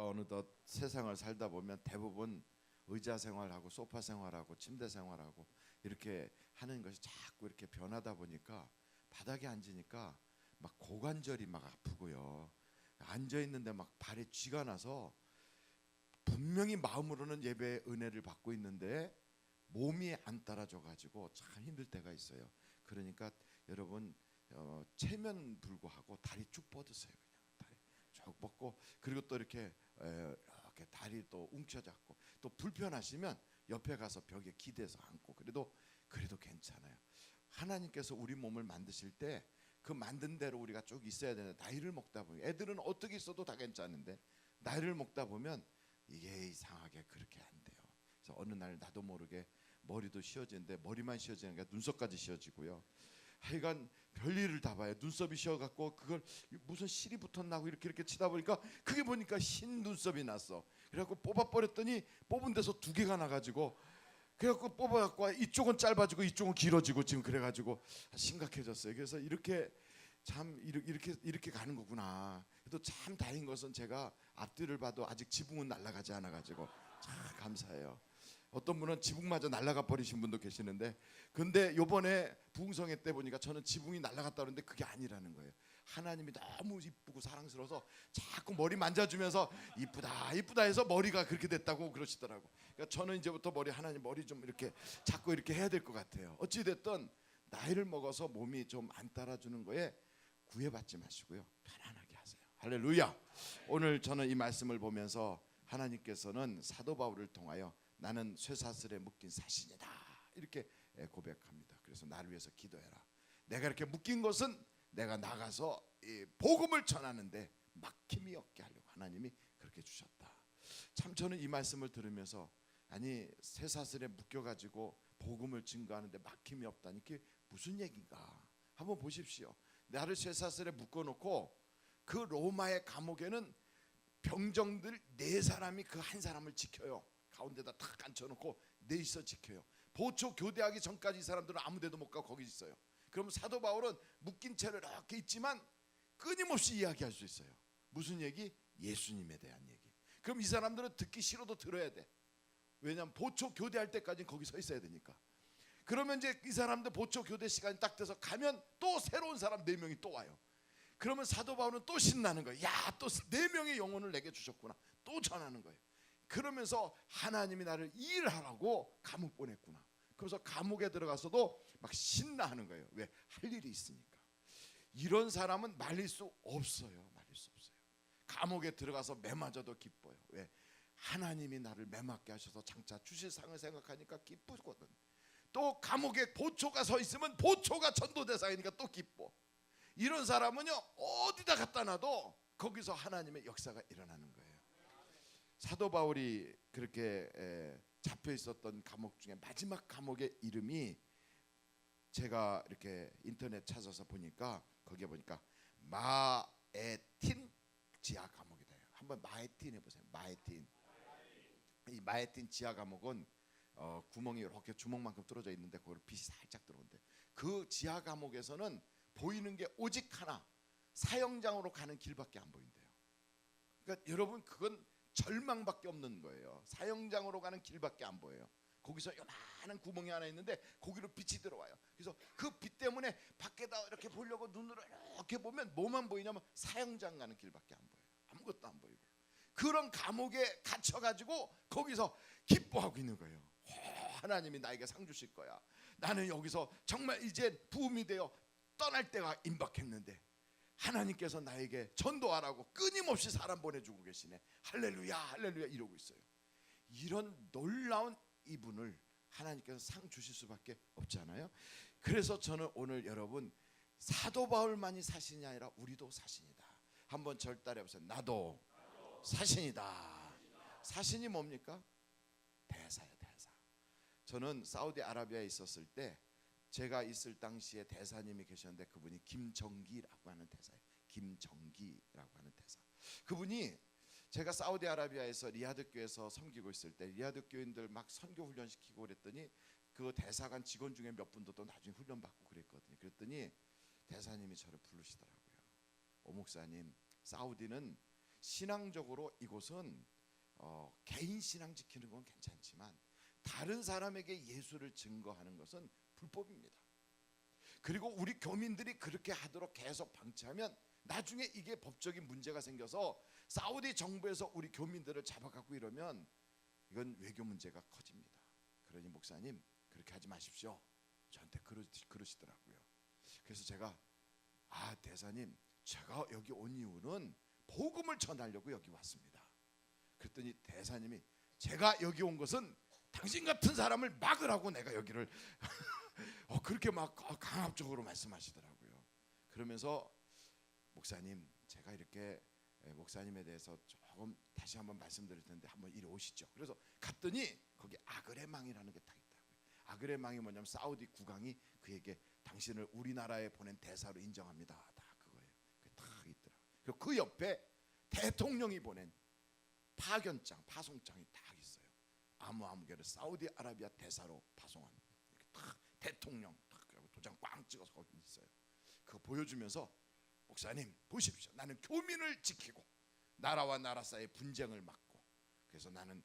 우리가 어느덧 세상을 살다 보면 대부분 의자 생활하고 소파 생활하고 침대 생활하고 이렇게 하는 것이 자꾸 이렇게 변하다 보니까 바닥에 앉으니까 막 고관절이 막 아프고요. 앉아 있는데 막 발에 쥐가 나서 분명히 마음으로는 예배의 은혜를 받고 있는데 몸이 안 따라줘 가지고 참 힘들 때가 있어요. 그러니까 여러분 체면 불구하고 다리 쭉 뻗으세요. 그냥 다리 쭉 뻗고 그리고 또 이렇게 다리 또 움켜잡고 또 불편하시면 옆에 가서 벽에 기대서 앉고 그래도 괜찮아요. 하나님께서 우리 몸을 만드실 때 그 만든 대로 우리가 쭉 있어야 되는데 나이를 먹다 보면 애들은 어떻게 있어도 다 괜찮은데 나이를 먹다 보면 이게 이상하게 그렇게 안 돼요. 그래서 어느 날 나도 모르게 머리도 쉬어지는데 머리만 쉬어지는 게 눈썹까지 쉬어지고요. 하여간 별일을 다 봐요. 눈썹이 쉬어갖고 그걸 무슨 실이 붙었나고 이렇게 치다 보니까 그게 보니까 흰 눈썹이 났어. 그래갖고 뽑아버렸더니 뽑은 데서 두 개가 나가지고 그래갖고 뽑아갖고 이쪽은 짧아지고 이쪽은 길어지고 지금 그래가지고 심각해졌어요. 그래서 이렇게 참 이렇게 가는 거구나. 그래도 참 다행인 것은 제가 앞뒤를 봐도 아직 지붕은 날아가지 않아가지고 참 감사해요. 어떤 분은 지붕마저 날아가 버리신 분도 계시는데 근데 요번에 부흥성회 때 보니까 저는 지붕이 날아갔다 그러는데 그게 아니라는 거예요. 하나님이 너무 이쁘고 사랑스러워서 자꾸 머리 만져주면서 이쁘다 해서 머리가 그렇게 됐다고 그러시더라고. 그러니까 저는 이제부터 하나님 머리 좀 이렇게 자꾸 이렇게 해야 될 것 같아요. 어찌됐든 나이를 먹어서 몸이 좀 안 따라주는 거에 구애받지 마시고요. 편안하게 하세요. 할렐루야. 오늘 저는 이 말씀을 보면서 하나님께서는 사도 바울을 통하여 나는 쇠사슬에 묶인 사신이다 이렇게 고백합니다. 그래서 나를 위해서 기도해라. 내가 이렇게 묶인 것은 내가 나가서 이 복음을 전하는데 막힘이 없게 하려고 하나님이 그렇게 주셨다. 참 저는 이 말씀을 들으면서 아니 쇠사슬에 묶여가지고 복음을 증거하는데 막힘이 없다니 이게 무슨 얘기인가 한번 보십시오. 나를 쇠사슬에 묶어놓고 그 로마의 감옥에는 병정들 4사람이 그 한 사람을 지켜요. 가운데다 탁 앉혀놓고 넷이서 지켜요. 보초 교대하기 전까지 이 사람들은 아무데도 못 가고 거기 있어요. 그럼 사도 바울은 묶인 채로 이렇게 있지만 끊임없이 이야기할 수 있어요. 무슨 얘기? 예수님에 대한 얘기. 그럼 이 사람들은 듣기 싫어도 들어야 돼. 왜냐하면 보초 교대할 때까지는 거기 서 있어야 되니까. 그러면 이제 이 사람들 보초 교대 시간이 딱 돼서 가면 또 새로운 사람 4명이 또 와요. 그러면 사도 바울은 또 신나는 거예요. 야, 또 4명의 영혼을 내게 주셨구나. 또 전하는 거예요. 그러면서 하나님이 나를 일하라고 감옥 보냈구나. 그래서 감옥에 들어가서도 막 신나하는 거예요. 왜? 할 일이 있으니까. 이런 사람은 말릴 수 없어요. 말릴 수 없어요. 감옥에 들어가서 매 맞아도 기뻐요. 왜? 하나님이 나를 매 맞게 하셔서 장차 주실 상을 생각하니까 기쁘거든. 또 감옥에 보초가 서 있으면 보초가 전도 대상이니까 또 기뻐. 이런 사람은요 어디다 갖다 놔도 거기서 하나님의 역사가 일어나는 거예요. 사도 바울이 그렇게 잡혀 있었던 감옥 중에 마지막 감옥의 이름이 제가 이렇게 인터넷 찾아서 보니까 거기에 보니까 마에틴 지하 감옥이다. 한번 마에틴 해보세요. 마에틴. 이 마에틴 지하 감옥은 구멍이 이렇게 주먹만큼 뚫어져 있는데 거기로 빛이 살짝 들어온대. 그 지하 감옥에서는 보이는 게 오직 하나, 사형장으로 가는 길밖에 안 보인대요. 그러니까 여러분 그건 절망밖에 없는 거예요. 사형장으로 가는 길밖에 안 보여요. 거기서 요만한 구멍이 하나 있는데 거기로 빛이 들어와요. 그래서 그 빛 때문에 밖에다 이렇게 보려고 눈으로 이렇게 보면 뭐만 보이냐면 사형장 가는 길밖에 안 보여요. 아무것도 안 보이고 그런 감옥에 갇혀가지고 거기서 기뻐하고 있는 거예요. 하나님이 나에게 상 주실 거야. 나는 여기서 정말 이제 부흥이 되어 떠날 때가 임박했는데 하나님께서 나에게 전도하라고 끊임없이 사람 보내주고 계시네. 할렐루야 할렐루야 이러고 있어요. 이런 놀라운 이분을 하나님께서 상 주실 수밖에 없잖아요. 그래서 저는 오늘 여러분 사도 바울만이 사신이 아니라 우리도 사신이다. 한번 절따라 해보세요. 나도 사신이다. 사신이 뭡니까? 대사예요. 대사. 저는 사우디아라비아에 있었을 때 제가 있을 당시에 대사님이 계셨는데 그분이 김정기라고 하는 대사예요. 김정기라고 하는 대사. 그분이 제가 사우디아라비아에서 리야드 교회에서 섬기고 있을 때 리야드 교인들 막 선교 훈련시키고 그랬더니 그 대사관 직원 중에 몇 분도 또 나중에 훈련받고 그랬거든요. 그랬더니 대사님이 저를 부르시더라고요. 오 목사님, 사우디는 신앙적으로 이곳은 개인 신앙 지키는 건 괜찮지만 다른 사람에게 예수를 증거하는 것은 불법입니다. 그리고 우리 교민들이 그렇게 하도록 계속 방치하면 나중에 이게 법적인 문제가 생겨서 사우디 정부에서 우리 교민들을 잡아가고 이러면 이건 외교 문제가 커집니다. 그러니 목사님 그렇게 하지 마십시오. 저한테 그러시더라고요. 그래서 제가 대사님 제가 여기 온 이유는 복음을 전하려고 여기 왔습니다. 그랬더니 대사님이 제가 여기 온 것은 당신 같은 사람을 막으라고 내가 여기를 그렇게 막 강압적으로 말씀하시더라고요. 그러면서 목사님 제가 이렇게 목사님에 대해서 조금 다시 한번 말씀드릴 텐데 한번 이리 오시죠. 그래서 갔더니 거기 아그레망이라는 게 딱 있더라고요. 아그레망이 뭐냐면 사우디 국왕이 그에게 당신을 우리나라에 보낸 대사로 인정합니다. 다 그거예요. 그게 딱 있더라고요. 그리고 그 옆에 대통령이 보낸 파송장이 딱 있어요. 아무개를 사우디아라비아 대사로 파송한 이렇게 딱 대통령 딱 도장 꽝 찍어서 거기 있어요. 그거 보여주면서 목사님 보십시오. 나는 교민을 지키고 나라와 나라 사이의 분쟁을 막고 그래서 나는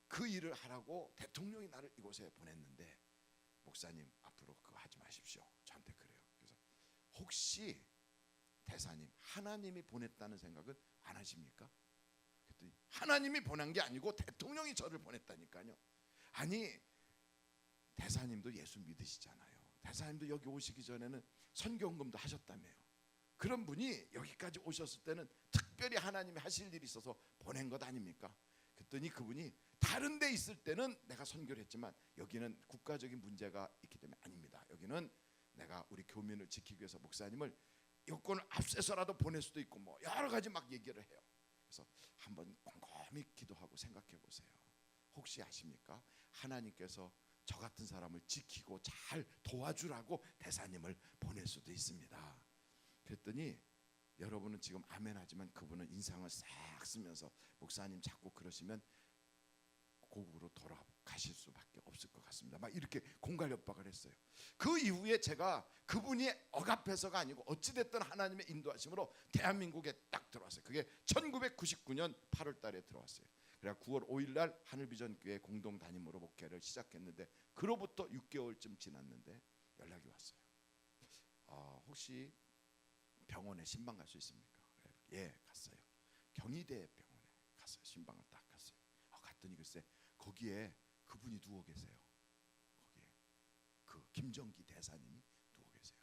그 일을 하라고 대통령이 나를 이곳에 보냈는데 목사님 앞으로 그거 하지 마십시오. 저한테 그래요. 그래서 혹시 대사님 하나님이 보냈다는 생각은 안 하십니까? 그랬더니 하나님이 보낸 게 아니고 대통령이 저를 보냈다니까요. 아니 대사님도 예수 믿으시잖아요. 대사님도 여기 오시기 전에는 선교헌금도 하셨다며요. 그런 분이 여기까지 오셨을 때는 특별히 하나님이 하실 일이 있어서 보낸 것 아닙니까? 그랬더니 그분이 다른 데 있을 때는 내가 선교를 했지만 여기는 국가적인 문제가 있기 때문에 아닙니다. 여기는 내가 우리 교민을 지키기 위해서 목사님을 여권을 앞세서라도 보낼 수도 있고 뭐 여러 가지 막 얘기를 해요. 그래서 한번 곰곰이 기도하고 생각해 보세요. 혹시 아십니까? 하나님께서 저 같은 사람을 지키고 잘 도와주라고 대사님을 보낼 수도 있습니다. 그랬더니 여러분은 지금 아멘 하지만 그분은 인상을 싹 쓰면서 목사님 자꾸 그러시면 고국으로 돌아가실 수밖에 없을 것 같습니다. 막 이렇게 공갈협박을 했어요. 그 이후에 제가 그분이 억압해서가 아니고 어찌됐든 하나님의 인도하심으로 대한민국에 딱 들어왔어요. 그게 1999년 8월 달에 들어왔어요. 그래서 9월 5일 날 하늘비전교회 공동 담임으로 목회를 시작했는데 그로부터 6개월쯤 지났는데 연락이 왔어요. 혹시 병원에 신방 갈 수 있습니까? 예, 갔어요. 경희대 병원에 갔어요. 신방을 딱 갔어요. 갔더니 글쎄 거기에 그분이 누워 계세요. 거기에 그 김정기 대사님이 누워 계세요.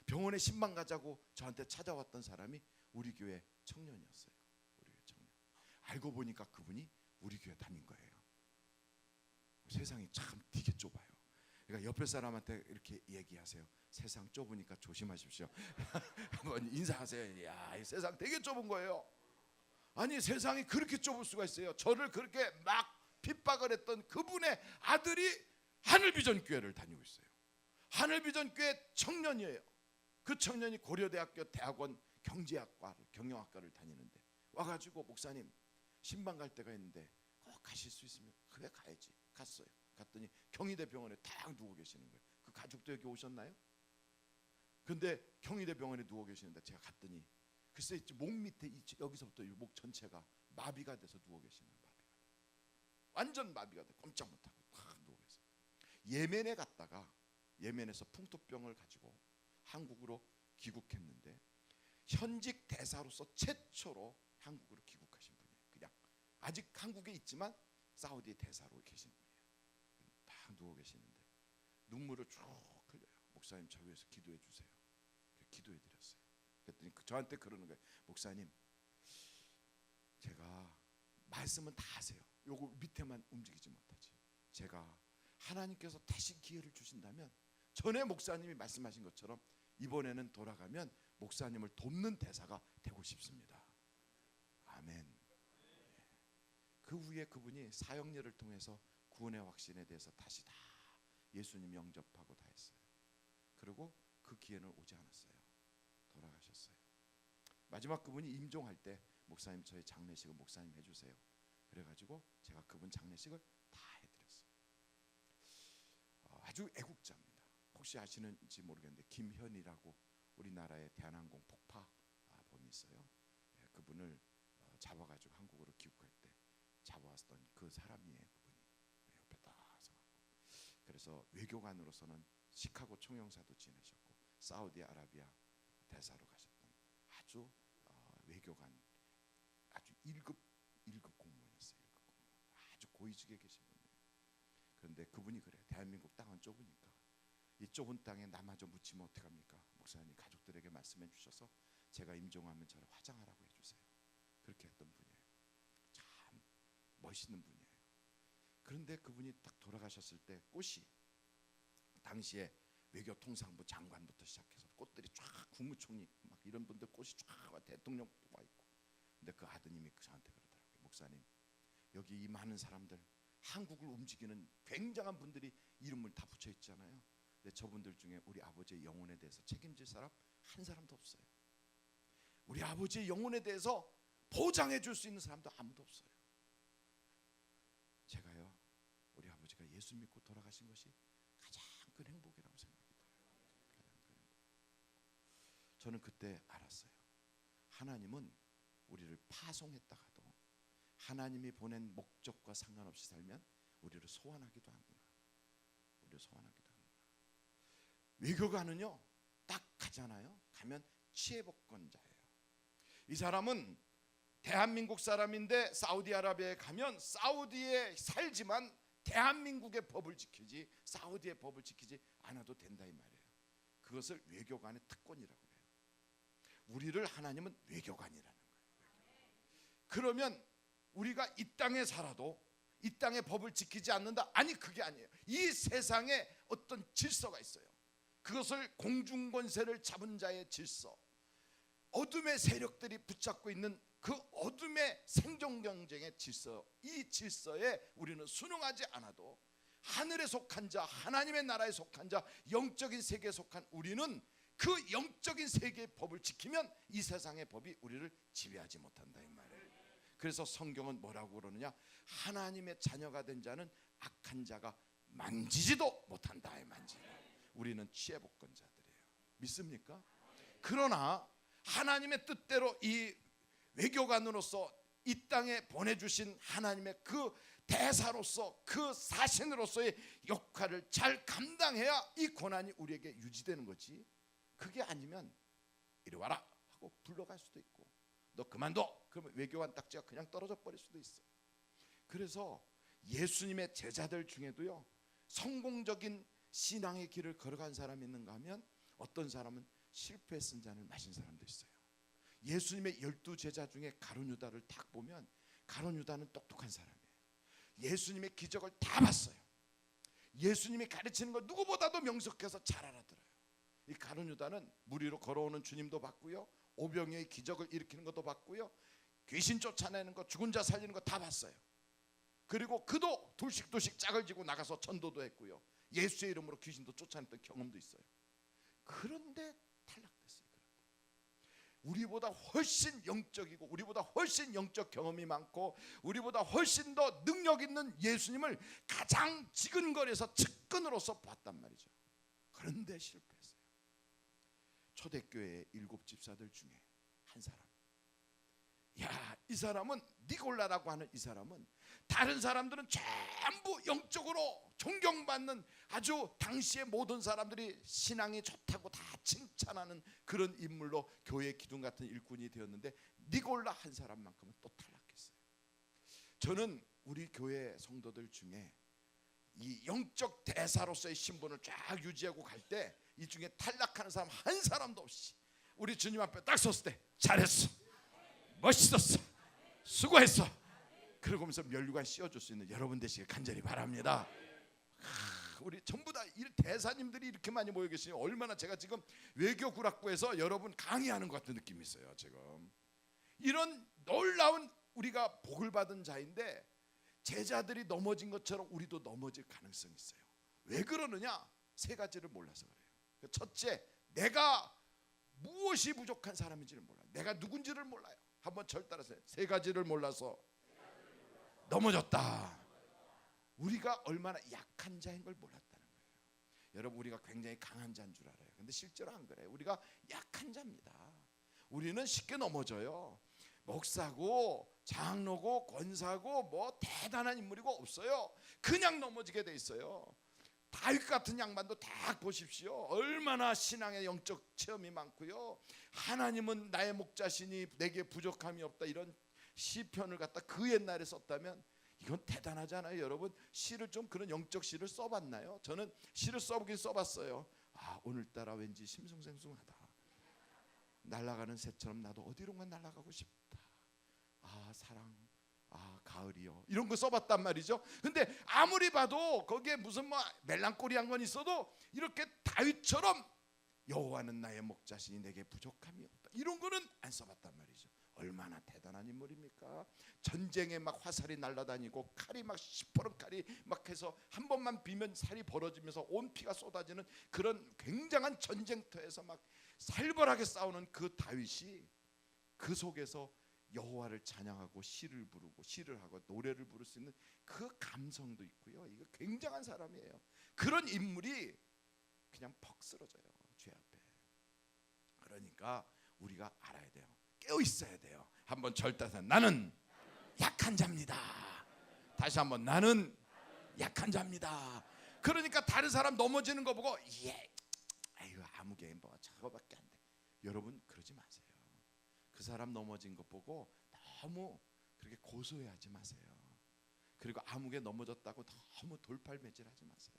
병원에 신방 가자고 저한테 찾아왔던 사람이 우리 교회 청년이었어요. 우리 교회 청년. 알고 보니까 그분이 우리 교회 다닌 거예요. 세상이 참 되게 좁아요. 그러니까 옆에 사람한테 이렇게 얘기하세요. 세상 좁으니까 조심하십시오. 한번 인사하세요. 야, 이 세상 되게 좁은 거예요. 아니 세상이 그렇게 좁을 수가 있어요. 저를 그렇게 막 핍박을 했던 그분의 아들이 하늘비전교회를 다니고 있어요. 하늘비전교회 청년이에요. 그 청년이 고려대학교 대학원 경영학과를 다니는데 와가지고 목사님 신방 갈 때가 있는데 가실 수 있으면 그래 가야지. 갔어요. 갔더니 경희대 병원에 딱 누워 계시는 거예요. 그 가족도 여기 오셨나요? 근데 경희대 병원에 누워 계시는데 제가 갔더니 글쎄 목 밑에 여기서부터 목 전체가 마비가 돼서 누워 계시는 거예요. 완전 마비가 돼 꼼짝 못하고 딱 누워 계세요. 예멘에 갔다가 예멘에서 풍토병을 가지고 한국으로 귀국했는데 현직 대사로서 최초로 한국으로 귀국하신 분이에요. 그냥 아직 한국에 있지만 사우디 대사로 계신 분이에요. 딱 누워 계시는데 눈물을 쭉 흘려요. 목사님 저 위해서 기도해 주세요. 기도해 드렸어요. 그랬더니 저한테 그러는 거예요. 목사님 제가 말씀은 다 하세요. 요거 밑에만 움직이지 못하지. 제가 하나님께서 다시 기회를 주신다면 전에 목사님이 말씀하신 것처럼 이번에는 돌아가면 목사님을 돕는 대사가 되고 싶습니다. 아멘. 그 후에 그분이 사역례를 통해서 구원의 확신에 대해서 다시 다 예수님 영접하고 다 했어요. 그리고 그 기회는 오지 않았어요. 돌아가셨어요. 마지막 그분이 임종할 때 목사님 저희 장례식을 목사님 해주세요. 그래가지고 제가 그분 장례식을 다 해드렸어요. 아주 애국자입니다. 혹시 아시는지 모르겠는데 김현이라고 우리나라의 대한항공 폭파범이 있어요. 그분을 잡아가지고 한국으로 귀국할 때 잡아왔던 그 사람이에요. 그분이 옆에 딱 서갖고. 그래서 외교관으로서는 시카고 총영사도 지내셨고 사우디아라비아 대사로 가셨던 아주 외교관 아주 1급 공무원이었어요. 1급 공무원. 아주 고위직에 계신 분이에요. 그런데 그분이 그래요. 대한민국 땅은 좁으니까 이 좁은 땅에 남아져 묻히면 어떡합니까? 목사님 가족들에게 말씀해 주셔서 제가 임종하면 저를 화장하라고 해주세요. 그렇게 했던 분이에요. 참 멋있는 분이에요. 그런데 그분이 딱 돌아가셨을 때 꽃이 당시에 외교통상부 장관부터 시작해서 꽃들이 쫙 국무총리 막 이런 분들 꽃이 쫙 와 대통령도 와 있고. 근데 그 아드님이 저한테 그러더라고요. 목사님 여기 이 많은 사람들 한국을 움직이는 굉장한 분들이 이름을 다 붙여 있잖아요. 근데 저분들 중에 우리 아버지의 영혼에 대해서 책임질 사람 한 사람도 없어요. 우리 아버지의 영혼에 대해서 보장해 줄 수 있는 사람도 아무도 없어요. 제가요 우리 아버지가 예수 믿고 돌아가신 것이 가장 큰 행복이라고 생각이 들어요. 가장 큰 행복. 저는 그때 알았어요. 하나님은 우리를 파송했다가도 하나님이 보낸 목적과 상관없이 살면 우리를 소환하기도 하구나. 우리를 소환하기도 하구나. 외교관은요 딱 가잖아요. 가면 취해복권자예요. 이 사람은 대한민국 사람인데 사우디아라비아에 가면 사우디에 살지만 대한민국의 법을 지키지 사우디의 법을 지키지 않아도 된다 이 말이에요. 그것을 외교관의 특권이라고 해요. 우리를 하나님은 외교관이라는 거예요. 그러면 우리가 이 땅에 살아도 이 땅의 법을 지키지 않는다? 아니 그게 아니에요. 이 세상에 어떤 질서가 있어요. 그것을 공중권세를 잡은 자의 질서, 어둠의 세력들이 붙잡고 있는 그 어둠의 생존 경쟁의 질서, 이 질서에 우리는 순응하지 않아도 하늘에 속한 자, 하나님의 나라에 속한 자, 영적인 세계에 속한 우리는 그 영적인 세계의 법을 지키면 이 세상의 법이 우리를 지배하지 못한다 이 말이에요. 그래서 성경은 뭐라고 그러느냐? 하나님의 자녀가 된 자는 악한 자가 만지지도 못한다. 우리는 취해복권자들이에요. 믿습니까? 그러나 하나님의 뜻대로 이 외교관으로서 이 땅에 보내주신 하나님의 그 대사로서 그 사신으로서의 역할을 잘 감당해야 이 고난이 우리에게 유지되는 거지. 그게 아니면 이리 와라 하고 불러갈 수도 있고 너 그만둬 그러면 외교관 딱지가 그냥 떨어져 버릴 수도 있어. 그래서 예수님의 제자들 중에도요 성공적인 신앙의 길을 걸어간 사람이 있는가 하면 어떤 사람은 실패 쓴 잔을 마신 사람도 있어요. 예수님의 12제자 중에 가룟 유다를 딱 보면 가룟 유다는 똑똑한 사람이에요. 예수님의 기적을 다 봤어요. 예수님이 가르치는 걸 누구보다도 명석해서 잘 알아들어요. 이 가룟 유다는 물 위로 걸어오는 주님도 봤고요, 오병이의 기적을 일으키는 것도 봤고요, 귀신 쫓아내는 거, 죽은 자 살리는 거 다 봤어요. 그리고 그도 둘씩 짝을 지고 나가서 전도도 했고요, 예수의 이름으로 귀신도 쫓아냈던 경험도 있어요. 그런데 탈락됐어요. 우리보다 훨씬 영적이고 우리보다 훨씬 영적 경험이 많고 우리보다 훨씬 더 능력 있는 예수님을 가장 지근거리에서 측근으로서 봤단 말이죠. 그런데 실패했어요. 초대교회의 7 집사들 중에 한 사람, 이 사람은 니골라라고 하는 이 사람은 다른 사람들은 전부 영적으로 존경받는 아주 당시의 모든 사람들이 신앙이 좋다고 다 칭찬하는 그런 인물로 교회의 기둥 같은 일꾼이 되었는데 니골라 한 사람만큼은 또 탈락했어요. 저는 우리 교회 성도들 중에 이 영적 대사로서의 신분을 쫙 유지하고 갈 때 이 중에 탈락하는 사람 한 사람도 없이 우리 주님 앞에 딱 섰을 때 잘했어, 멋있었어, 수고했어 그러면서 면류관 씌워줄 수 있는 여러분 되시길 간절히 바랍니다. 우리 전부 다 대사님들이 이렇게 많이 모여 계시니 얼마나 제가 지금 외교구락부에서 여러분 강의하는 것 같은 느낌이 있어요. 지금 이런 놀라운 우리가 복을 받은 자인데 제자들이 넘어진 것처럼 우리도 넘어질 가능성이 있어요. 왜 그러느냐? 3가지를 몰라서 그래요. 첫째, 내가 무엇이 부족한 사람인지를 몰라요. 내가 누군지를 몰라요. 한번 절 따라서 3가지를 몰라서 넘어졌다. 우리가 얼마나 약한 자인 걸 몰랐다는 거예요. 여러분, 우리가 굉장히 강한 자인 줄 알아요. 근데 실제로 안 그래요. 우리가 약한 자입니다. 우리는 쉽게 넘어져요. 목사고 장로고 권사고 뭐 대단한 인물이고 없어요. 그냥 넘어지게 돼 있어요. 다윗 같은 양반도 딱 보십시오. 얼마나 신앙의 영적 체험이 많고요. 하나님은 나의 목자시니 내게 부족함이 없다, 이런 시편을 갖다 그 옛날에 썼다면 이건 대단하잖아요. 여러분, 시를 좀 그런 영적 시를 써봤나요? 저는 시를 써보긴 써봤어요. 오늘따라 왠지 심승생숭하다. 날아가는 새처럼 나도 어디론가 날아가고 싶다. 사랑, 가을이요, 이런 거 써봤단 말이죠. 근데 아무리 봐도 거기에 무슨 뭐 멜랑콜리한 건 있어도 이렇게 다윗처럼 여호와는 나의 목자시니 내게 부족함이 없다, 이런 거는 안 써봤단 말이죠. 얼마나 대단한 인물입니까? 전쟁에 막 화살이 날아다니고 칼이 막 시퍼런 칼이 막 해서 한 번만 비면 살이 벌어지면서 온 피가 쏟아지는 그런 굉장한 전쟁터에서 막 살벌하게 싸우는 그 다윗이 그 속에서 여호와를 찬양하고 시를 부르고 시를 하고 노래를 부를 수 있는 그 감성도 있고요. 이거 굉장한 사람이에요. 그런 인물이 그냥 퍽 쓰러져요, 죄 앞에. 그러니까 우리가 알아야 돼요. 깨어 있어야 돼요. 한번 절대서 나는 약한 자입니다. 다시 한번 나는 약한 자입니다. 그러니까 다른 사람 넘어지는 거 보고 아이고 아무개 뭐 저거밖에 안 돼. 여러분 그러지 마세요. 그 사람 넘어진 거 보고 너무 그렇게 고소해하지 마세요. 그리고 아무개 넘어졌다고 너무 돌팔매질하지 마세요.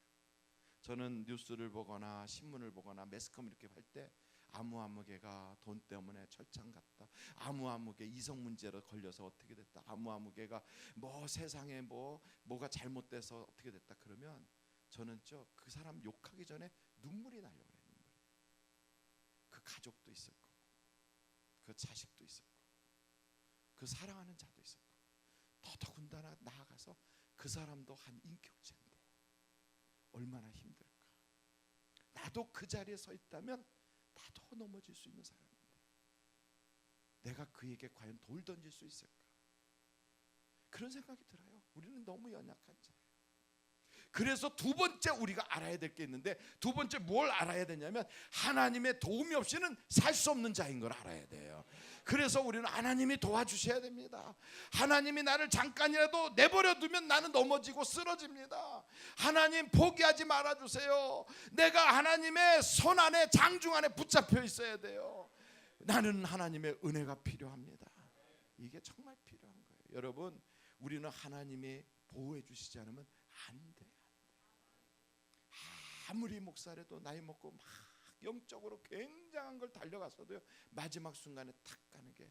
저는 뉴스를 보거나 신문을 보거나 매스컴 이렇게 할 때 아무개가 돈 때문에 철창 갔다, 아무개 이성 문제로 걸려서 어떻게 됐다, 아무개가 뭐 세상에 뭐가 잘못돼서 어떻게 됐다 그러면 저는 그 사람 욕하기 전에 눈물이 나려고 해요. 눈물이. 그 가족도 있을 거고 그 자식도 있을 거고 그 사랑하는 자도 있을 거고 더더군다나 나아가서 그 사람도 한 인격체인데 얼마나 힘들까. 나도 그 자리에 서 있다면 나도 넘어질 수 있는 사람인데 내가 그에게 과연 돌 던질 수 있을까, 그런 생각이 들어요. 우리는 너무 연약한 자예요. 그래서 두 번째 우리가 알아야 될 게 있는데, 두 번째 뭘 알아야 되냐면 하나님의 도움이 없이는 살 수 없는 자인 걸 알아야 돼요. 그래서 우리는 하나님이 도와주셔야 됩니다. 하나님이 나를 잠깐이라도 내버려 두면 나는 넘어지고 쓰러집니다. 하나님 포기하지 말아주세요. 내가 하나님의 손 안에 장중 안에 붙잡혀 있어야 돼요. 나는 하나님의 은혜가 필요합니다. 이게 정말 필요한 거예요. 여러분, 우리는 하나님이 보호해 주시지 않으면 안 돼요. 아무리 목사라도 나이 먹고 막 영적으로 굉장한 걸 달려갔어도요, 마지막 순간에 탁 가는 게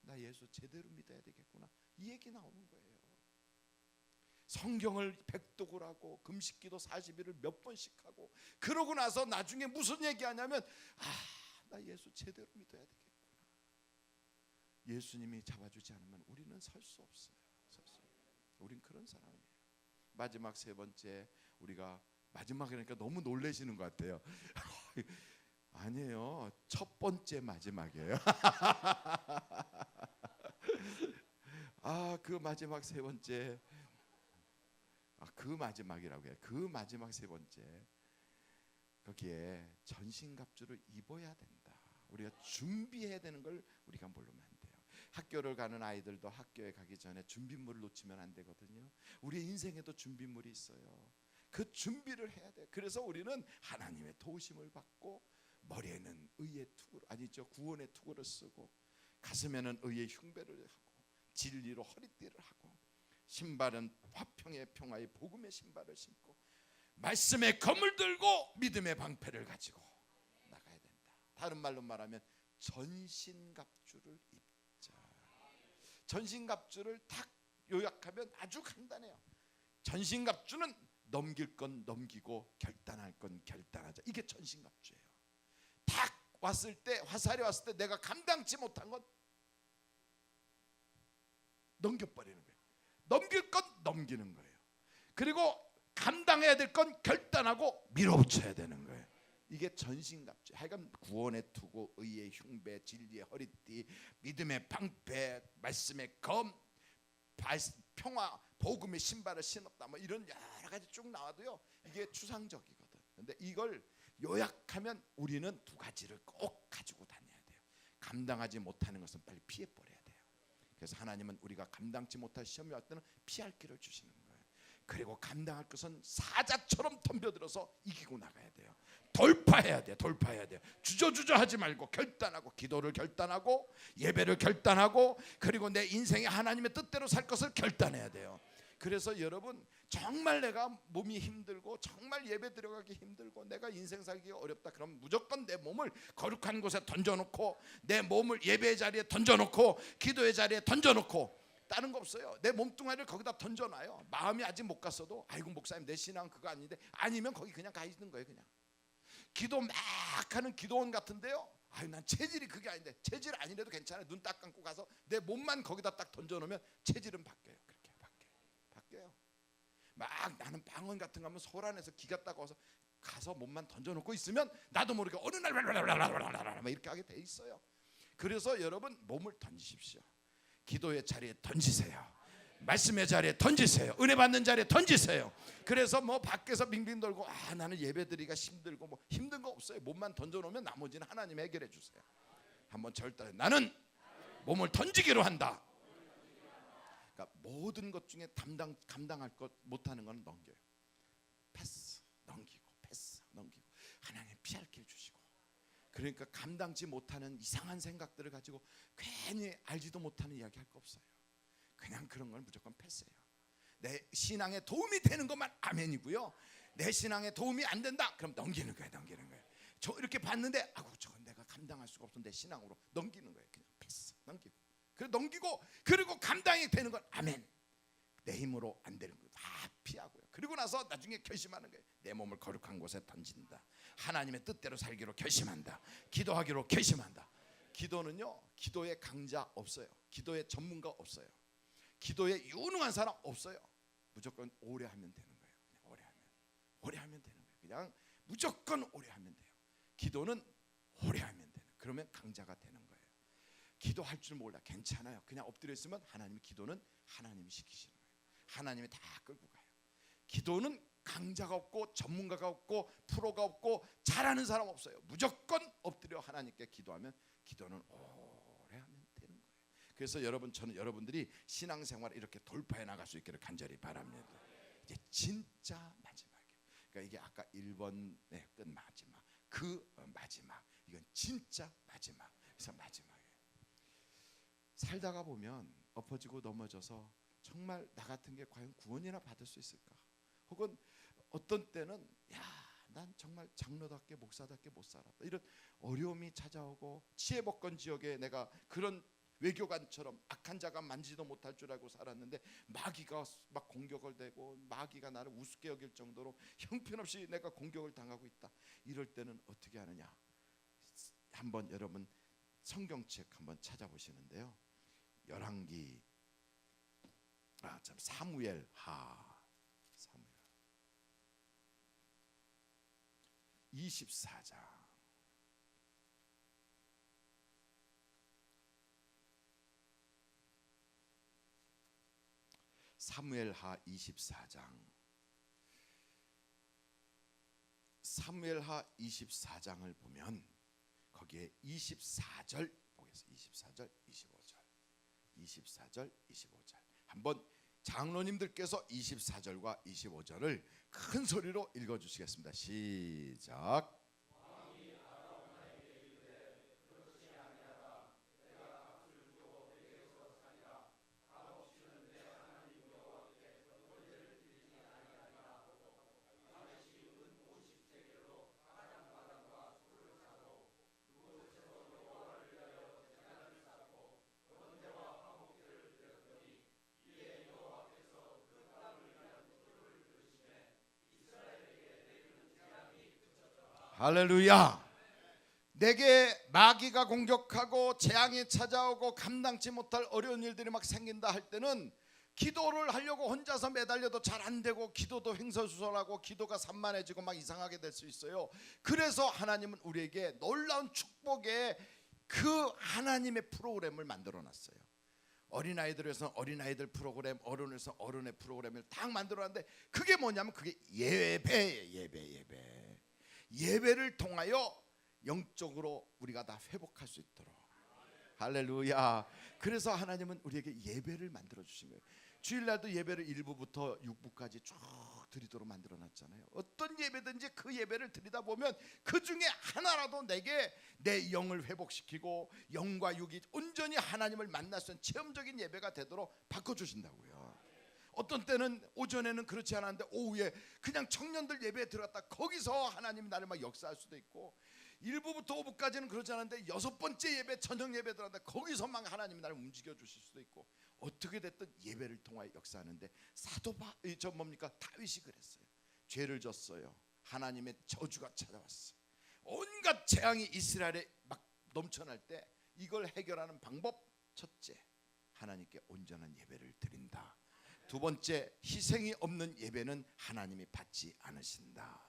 나 예수 제대로 믿어야 되겠구나, 이 얘기 나오는 거예요. 성경을 백독을 하고 금식기도 40일을 몇 번씩 하고 그러고 나서 나중에 무슨 얘기하냐면 나 예수 제대로 믿어야 되겠구나. 예수님이 잡아주지 않으면 우리는 설 수 없어요. 우린 그런 사람이에요. 마지막 세 번째, 우리가 마지막이니까 너무 놀라시는 것 같아요. 아니에요. 첫 번째 마지막이에요. 그 마지막 세 번째, 그 마지막이라고 해요. 그 마지막 세 번째, 거기에 전신갑주를 입어야 된다. 우리가 준비해야 되는 걸 우리가 모르면 안 돼요. 학교를 가는 아이들도 학교에 가기 전에 준비물을 놓치면 안 되거든요. 우리 인생에도 준비물이 있어요. 그 준비를 해야 돼요. 그래서 우리는 하나님의 도우심을 받고 머리에는 의의 투구를, 구원의 투구를 쓰고 가슴에는 의의 흉배를 하고 진리로 허리띠를 하고 신발은 화평의 평화의 복음의 신발을 신고 말씀의 검을 들고 믿음의 방패를 가지고 나가야 된다. 다른 말로 말하면 전신갑주를 입자. 전신갑주를 딱 요약하면 아주 간단해요. 전신갑주는 넘길 건 넘기고 결단할 건 결단하자. 이게 전신갑주예요. 딱 왔을 때, 화살이 왔을 때 내가 감당치 못한 건 넘겨버리는 거예요. 넘길 건 넘기는 거예요. 그리고 감당해야 될 건 결단하고 밀어붙여야 되는 거예요. 이게 전신갑주. 하여간 구원의 투구, 의의 흉배, 진리의 허리띠, 믿음의 방패, 말씀의 검, 평화, 복음의 신발을 신었다, 뭐 이런 여러 가지 쭉 나와도요, 이게 추상적이거든. 근데 이걸 요약하면 우리는 두 가지를 꼭 가지고 다녀야 돼요. 감당하지 못하는 것은 빨리 피해 버려야 돼요. 그래서 하나님은 우리가 감당치 못할 시험이 왔을 때는 피할 길을 주시는 거예요. 그리고 감당할 것은 사자처럼 덤벼들어서 이기고 나가야 돼요. 돌파해야 돼요. 돌파해야 돼요. 주저주저하지 말고 결단하고, 기도를 결단하고, 예배를 결단하고, 그리고 내 인생에 하나님의 뜻대로 살 것을 결단해야 돼요. 그래서 여러분, 정말 내가 몸이 힘들고 정말 예배 들어가기 힘들고 내가 인생 살기가 어렵다, 그럼 무조건 내 몸을 거룩한 곳에 던져놓고, 내 몸을 예배의 자리에 던져놓고, 기도의 자리에 던져놓고, 다른 거 없어요. 내 몸뚱아리를 거기다 던져놔요. 마음이 아직 못 갔어도, 아이고 목사님 내 신앙 그거 아닌데, 아니면 거기 그냥 가 있는 거예요. 그냥 기도 막 하는 기도원 같은데요, 아유 난 체질이 그게 아닌데, 체질 아니래도 괜찮아요. 눈 딱 감고 가서 내 몸만 거기다 딱 던져놓으면 체질은 바뀌어요. 그렇게 바뀌어요. 막 나는 방언 같은 거 하면 소란해서 기가 따가워서 가서 몸만 던져놓고 있으면 나도 모르게 어느 날 막 이렇게 하게 돼 있어요. 그래서 여러분, 몸을 던지십시오. 기도의 자리에 던지세요. 말씀의 자리에 던지세요. 은혜 받는 자리에 던지세요. 그래서 뭐 밖에서 빙빙 돌고 나는 예배드리기가 힘들고, 뭐 힘든 거 없어요. 몸만 던져놓으면 나머지는 하나님 해결해 주세요. 한번 절대, 나는 몸을 던지기로 한다. 그러니까 모든 것 중에 감당할 것 못하는 건 넘겨요. 패스, 넘기고, 패스, 넘기고. 하나님 피할 길 주시고. 그러니까 감당치 못하는 이상한 생각들을 가지고 괜히 알지도 못하는 이야기 할 거 없어요. 그냥 그런 건 무조건 패스예요. 내 신앙에 도움이 되는 것만 아멘이고요. 내 신앙에 도움이 안 된다, 그럼 넘기는 거예요. 저 이렇게 봤는데 저건 내가 감당할 수가 없어, 내 신앙으로 넘기는 거예요. 그냥 패스, 넘기고. 그래 넘기고, 그리고 감당이 되는 건 아멘. 내 힘으로 안 되는 거 다 피하고요. 그리고 나서 나중에 결심하는 거예요. 내 몸을 거룩한 곳에 던진다. 하나님의 뜻대로 살기로 결심한다. 기도하기로 결심한다. 기도는요, 기도의 강자 없어요. 기도의 전문가 없어요. 기도에 유능한 사람 없어요. 무조건 오래 하면 되는 거예요. 그냥 오래 하면 되는 거예요. 그냥 무조건 오래 하면 돼요. 기도는 오래 하면 되는, 그러면 강자가 되는 거예요. 기도할 줄 몰라, 괜찮아요. 그냥 엎드려 있으면 하나님이, 기도는 하나님이 시키시는 거예요. 하나님이 다 끌고 가요. 기도는 강자가 없고 전문가가 없고 프로가 없고 잘하는 사람 없어요. 무조건 엎드려 하나님께 기도하면 기도는 오래 하면 되는 거예요. 그래서 저는 여러분들이 신앙생활을 이렇게 돌파해 나갈 수 있기를 간절히 바랍니다. 이제 진짜 마지막이에요. 그러니까 이게 아까 1번의 끝 마지막, 그 마지막, 이건 진짜 마지막. 그래서 마지막이에요. 살다가 보면 엎어지고 넘어져서 정말 나 같은 게 과연 구원이나 받을 수 있을까? 혹은 어떤 때는 난 정말 장로답게 목사답게 못 살았다, 이런 어려움이 찾아오고, 치해복권 지역에 내가 그런 외교관처럼 악한 자가 만지도 못할 줄 알고 살았는데 마귀가 막 공격을 대고, 마귀가 나를 우습게 여길 정도로 형편없이 내가 공격을 당하고 있다. 이럴 때는 어떻게 하느냐? 한번 여러분 성경책 한번 찾아보시는데요, 열왕기, 사무엘하 24장. 사무엘하 24장. 사무엘하 24장을 보면 거기에 24절 보겠습니다. 24절 25절. 한번 장로님들께서 24절과 25절을 큰 소리로 읽어주시겠습니다. 시작. 할렐루야. 내게 마귀가 공격하고 재앙이 찾아오고 감당치 못할 어려운 일들이 막 생긴다 할 때는 기도를 하려고 혼자서 매달려도 잘 안 되고, 기도도 횡설수설하고 기도가 산만해지고 막 이상하게 될 수 있어요. 그래서 하나님은 우리에게 놀라운 축복의 그 하나님의 프로그램을 만들어 놨어요. 어린아이들에서 어린아이들 프로그램, 어른에서 어른의 프로그램을 딱 만들어 놨는데, 그게 뭐냐면 그게 예배를 통하여 영적으로 우리가 다 회복할 수 있도록, 할렐루야. 그래서 하나님은 우리에게 예배를 만들어 주신 거예요. 주일날도 예배를 1부부터 6부까지 쭉 드리도록 만들어 놨잖아요. 어떤 예배든지 그 예배를 드리다 보면 그 중에 하나라도 내게 내 영을 회복시키고 영과 육이 온전히 하나님을 만날 수 있는 체험적인 예배가 되도록 바꿔주신다고요. 어떤 때는 오전에는 그렇지 않았는데 오후에 그냥 청년들 예배에 들어갔다 거기서 하나님이 나를 막 역사할 수도 있고, 1부부터 5부까지는 그렇지 않았는데 6번째 예배 저녁 예배 들어갔다 거기서 막 하나님이 나를 움직여 주실 수도 있고, 어떻게 됐든 예배를 통하여 역사하는데 다윗이 그랬어요. 죄를 졌어요. 하나님의 저주가 찾아왔어요. 온갖 재앙이 이스라엘에 막 넘쳐날 때 이걸 해결하는 방법, 첫째, 하나님께 온전한 예배를 드린다. 두 번째, 희생이 없는 예배는 하나님이 받지 않으신다.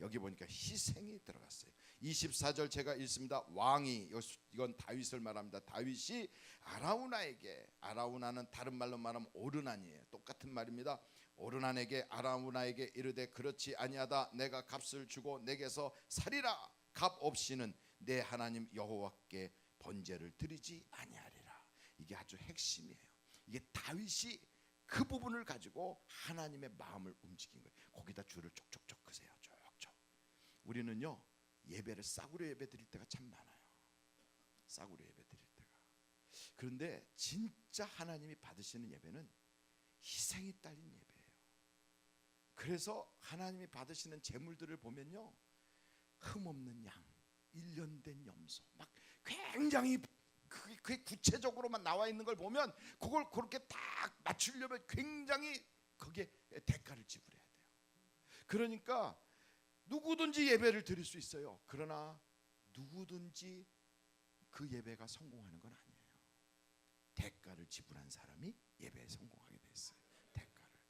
여기 보니까 희생이 들어갔어요. 24절 제가 읽습니다. 왕이, 이건 다윗을 말합니다. 다윗이 아라우나에게, 아라우나는 다른 말로 말하면 오르난이에요. 똑같은 말입니다. 오르난에게 아라우나에게 이르되 그렇지 아니하다. 내가 값을 주고 내게서 살이라. 값 없이는 내 하나님 여호와께 번제를 드리지 아니하리라. 이게 아주 핵심이에요. 이게 다윗이 그 부분을 가지고 하나님의 마음을 움직인 거예요. 거기다 줄을 쪽쪽쪽 그세요. 쪽쪽. 우리는요 예배를 싸구려 예배 드릴 때가 참 많아요. 싸구려 예배 드릴 때가. 그런데 진짜 하나님이 받으시는 예배는 희생이 딸린 예배예요. 그래서 하나님이 받으시는 제물들을 보면요, 흠없는 양, 1년 된 염소, 막 굉장히 그게 구체적으로만 나와 있는 걸 보면 그걸 그렇게 딱 맞추려면 굉장히 거기에 대가를 지불해야 돼요. 그러니까 누구든지 예배를 드릴 수 있어요. 그러나 누구든지 그 예배가 성공하는 건 아니에요. 대가를 지불한 사람이 예배에 성공하게 돼 있어요. 대가를.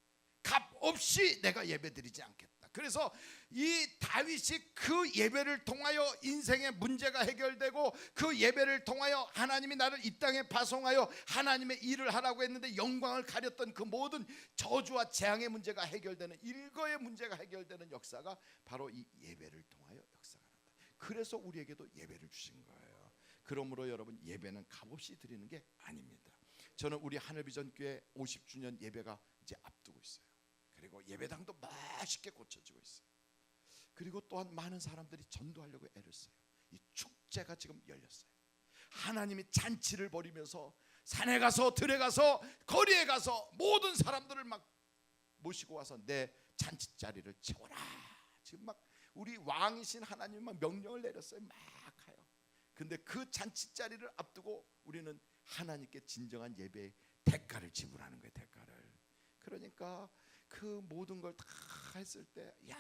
값 없이 내가 예배 드리지 않겠다. 그래서 이 다윗이 그 예배를 통하여 인생의 문제가 해결되고, 그 예배를 통하여 하나님이 나를 이 땅에 파송하여 하나님의 일을 하라고 했는데 영광을 가렸던 그 모든 저주와 재앙의 문제가 해결되는, 일거의 문제가 해결되는 역사가 바로 이 예배를 통하여 역사가 난다. 그래서 우리에게도 예배를 주신 거예요. 그러므로 여러분, 예배는 값없이 드리는 게 아닙니다. 저는 우리 하늘비전교회 50주년 예배가 이제 앞두고 있어요. 그리고 예배당도 맛있게 고쳐지고 있어요. 그리고 또한 많은 사람들이 전도하려고 애를 써요. 이 축제가 지금 열렸어요. 하나님이 잔치를 벌이면서 산에 가서 들에 가서 거리에 가서 모든 사람들을 막 모시고 와서 내 잔치 자리를 채워라. 지금 막 우리 왕이신 하나님이 막 명령을 내렸어요. 막 가요. 근데 그 잔치 자리를 앞두고 우리는 하나님께 진정한 예배의 대가를 지불하는 거예요. 대가를. 그러니까 그 모든 걸 다 했을 때, 야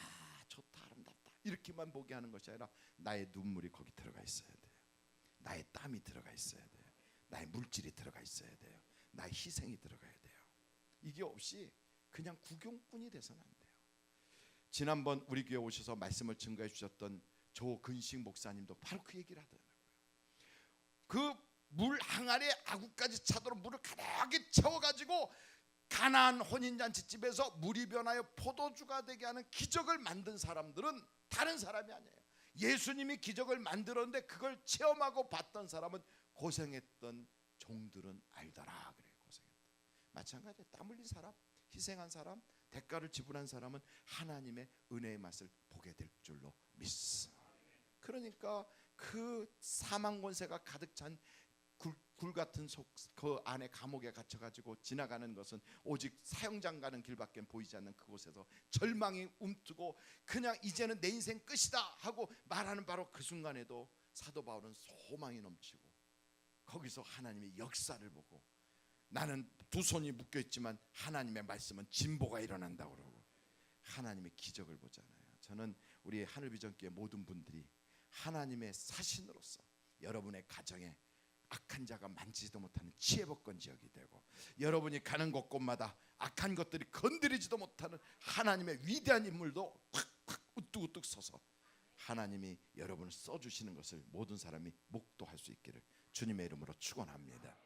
좋다, 아름답다, 이렇게만 보게 하는 것이 아니라 나의 눈물이 거기 들어가 있어야 돼요. 나의 땀이 들어가 있어야 돼요. 나의 물질이 들어가 있어야 돼요. 나의 희생이 들어가야 돼요. 이게 없이 그냥 구경꾼이 돼서는 안 돼요. 지난번 우리 교회 오셔서 말씀을 증거해 주셨던 조근식 목사님도 바로 그 얘기를 하더라고요. 그 물 항아리에 아구까지 차도록 물을 가득히 채워가지고 가나안 혼인잔치집에서 물이 변하여 포도주가 되게 하는 기적을 만든 사람들은 다른 사람이 아니에요. 예수님이 기적을 만들었는데 그걸 체험하고 봤던 사람은 고생했던 종들은 알더라. 그래요. 고생했다. 마찬가지예요. 땀 흘린 사람, 희생한 사람, 대가를 지불한 사람은 하나님의 은혜의 맛을 보게 될 줄로 믿습니다. 그러니까 그 사망 권세가 가득 찬 굴 같은 그 안에 감옥에 갇혀가지고 지나가는 것은 오직 사형장 가는 길밖에 보이지 않는 그곳에서 절망이 움트고 그냥 이제는 내 인생 끝이다 하고 말하는 바로 그 순간에도 사도 바울은 소망이 넘치고 거기서 하나님의 역사를 보고, 나는 두 손이 묶여있지만 하나님의 말씀은 진보가 일어난다고 그러고 하나님의 기적을 보잖아요. 저는 우리 하늘비전교회 모든 분들이 하나님의 사신으로서 여러분의 가정에 악한 자가 만지지도 못하는 치해복권 지역이 되고, 여러분이 가는 곳곳마다 악한 것들이 건드리지도 못하는 하나님의 위대한 인물도 콱콱 우뚝우뚝 서서 하나님이 여러분을 써주시는 것을 모든 사람이 목도할 수 있기를 주님의 이름으로 축원합니다.